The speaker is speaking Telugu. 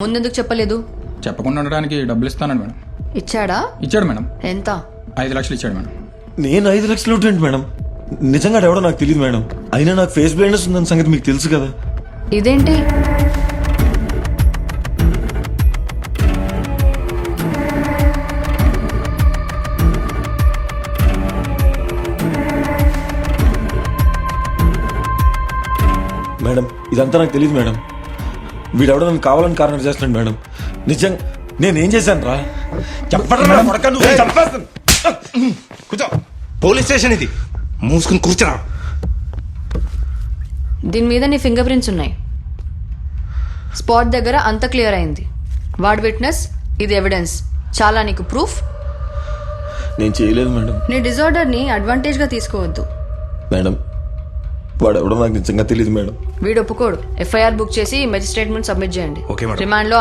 ముందెందుకు చెప్పలేదు? చెప్పకుండా ఉండడానికి డబ్బులు ఇస్తానండి మేడం. ఇచ్చాడా? ఇచ్చాడు మేడం. ఎంత? 5 లక్షలు ఇచ్చాడు మేడం. నేను 5 లక్షలు ఉంటుంది మేడం. నిజంగా ఎవడో నాకు తెలియదు మేడం. అయినా నాకు ఫేస్ బ్లైండ్నెస్ ఉందని సంగతి మీకు తెలుసు కదా. ఇదేంటి? మేడం ఇదంతా నాకు తెలియదు మేడం. వీడెవడో నన్ను కావాలని కారణం చేస్తున్నాడు మేడం. నిజంగా నేనేం చేశాను రా? కూర్చో, పోలీస్ స్టేషన్ ఇది. మూసుకుని కూర్చోరా. దీని మీద నీ ఫింగర్ ప్రింట్స్ ఉన్నాయి. స్పాట్ దగ్గర అంత క్లియర్ అయింది. వాడు విట్నెస్, ఇది ఎవిడెన్స్. చాలా నీకు ప్రూఫ్. నేను చేయలేదు మేడం. నీ డిజార్డర్ ని అడ్వాంటేజ్ గా తీసుకోవద్దు. మేడం వాడెవడో నాకు నిజంగా తెలియదు మేడం. వీడు ఒప్పుకోడు. ఎఫ్ఐఆర్ బుక్ చేసి మెజిస్ట్రేట్ ముందు సబ్మిట్ చేయండి. Okay madam. రిమాండ్ లో